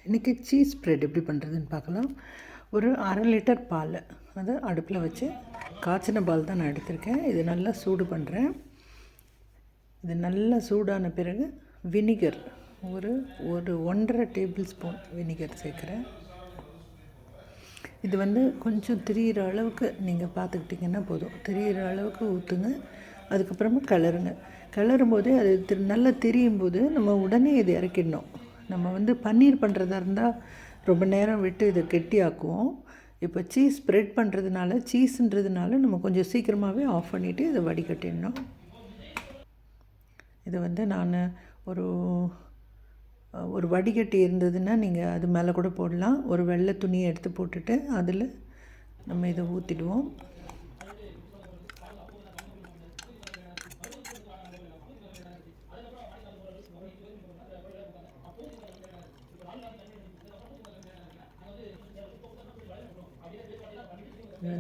இன்றைக்கி cheese spread எப்படி பண்ணுறதுன்னு பார்க்கலாம். ஒரு 1/2 லிட்டர் பால் அதை அடுப்பில் வச்சு காய்ச்சின பால் தான் நான் எடுத்திருக்கேன். இது நல்லா சூடு பண்ணுறேன். இது நல்லா சூடான பிறகு வினிகர் ஒரு 1.5 டேபிள் ஸ்பூன் வினிகர் சேர்க்குறேன். இது கொஞ்சம் திரியிற அளவுக்கு நீங்கள் பார்த்துக்கிட்டிங்கன்னா போதும். திரியிற அளவுக்கு ஊற்றுங்க. அதுக்கப்புறமா கிளறும் போதே அது நல்லா திரியும் போது நம்ம உடனே இது இறக்கிடணும். நம்ம பன்னீர் பண்ணுறதா இருந்தால் ரொம்ப நேரம் விட்டு இதை கெட்டியாக்குவோம். இப்போ சீஸ் ஸ்ப்ரெட் பண்ணுறதுனால சீஸுன்றதுனால நம்ம கொஞ்சம் சீக்கிரமாகவே ஆஃப் பண்ணிவிட்டு இதை வடிகட்டிடணும். இது நான் ஒரு வடிகட்டி இருந்ததுன்னா நீங்கள் அது மேலே கூட போடலாம். ஒரு வெள்ளை துணியை எடுத்து போட்டுட்டு அதில் நம்ம இதை ஊற்றிடுவோம்.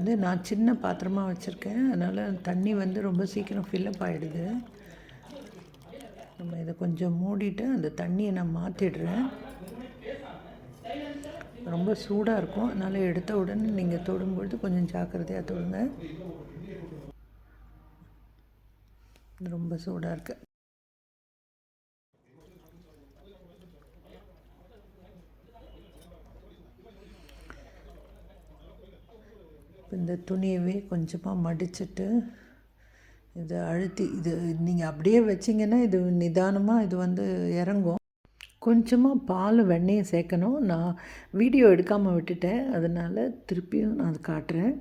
இது நான் சின்ன பாத்திரமாக வச்சுருக்கேன். அதனால் தண்ணி ரொம்ப சீக்கிரம் ஃபில்லப் ஆகிடுது. நம்ம இதை கொஞ்சம் மூடிட்டு அந்த தண்ணியை நான் மாற்றிடுறேன். ரொம்ப சூடாக இருக்கும். அதனால் எடுத்த உடனே நீங்கள் தொடும்பொழுது கொஞ்சம் ஜாக்கிரதையாக தொடுங்க. ரொம்ப சூடாக இருக்குது. இந்த துணியவே கொஞ்சமாக மடிச்சுட்டு இதை அழுத்தி இது நீங்கள் அப்படியே வச்சிங்கன்னா இது நிதானமாக இது இறங்கும். கொஞ்சமாக பால் வெண்ணெயும் சேர்க்கணும். நான் வீடியோ எடுக்காமல் விட்டுட்டேன். அதனால் திருப்பியும் நான் அது காட்டுறேன்.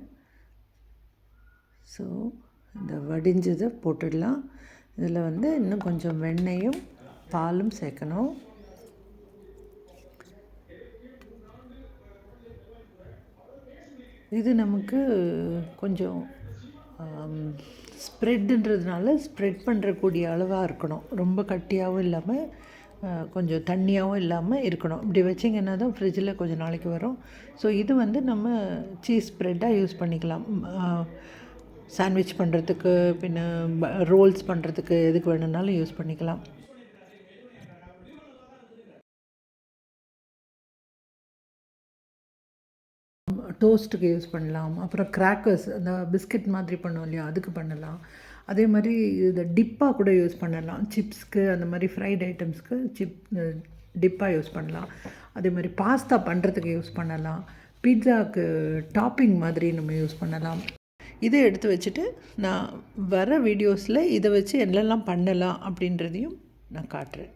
ஸோ இந்த வடிஞ்சதை போட்டுடலாம். இதில் இன்னும் கொஞ்சம் வெண்ணெயும் பாலும் சேர்க்கணும். இது நமக்கு கொஞ்சம் ஸ்ப்ரெட்டுன்றதுனால ஸ்ப்ரெட் பண்ணுறக்கூடிய அளவாக இருக்கணும். ரொம்ப கட்டியாகவும் இல்லாமல் கொஞ்சம் தண்ணியாகவும் இல்லாமல் இருக்கணும். இப்படி வச்சிங்கன்னா தான் ஃப்ரிட்ஜில் கொஞ்சம் நாளைக்கு வரும். ஸோ இது நம்ம சீஸ் ஸ்ப்ரெட்டாக யூஸ் பண்ணிக்கலாம். சாண்ட்விச் பண்ணுறதுக்கு பின்ன ரோல்ஸ் பண்ணுறதுக்கு எதுக்கு வேணும்னாலும் யூஸ் பண்ணிக்கலாம். டோஸ்ட்டுக்கு யூஸ் பண்ணலாம். அப்புறம் கிராக்கர்ஸ் அந்த பிஸ்கட் மாதிரி பண்ணுவோம் இல்லையா, அதுக்கு பண்ணலாம். அதே மாதிரி இதை டிப்பாக கூட யூஸ் பண்ணலாம். சிப்ஸ்க்கு அந்த மாதிரி ஃப்ரைட் ஐட்டம்ஸ்க்கு டிப்பாக யூஸ் பண்ணலாம். அதே மாதிரி பாஸ்தா பண்ணுறதுக்கு யூஸ் பண்ணலாம். பீட்சாவுக்கு டாப்பிங் மாதிரி நம்ம யூஸ் பண்ணலாம். இதை எடுத்து வச்சுட்டு நான் வர வீடியோஸில் இதை வச்சு என்னெல்லாம் பண்ணலாம் அப்படின்றதையும் நான் காட்டுறேன்.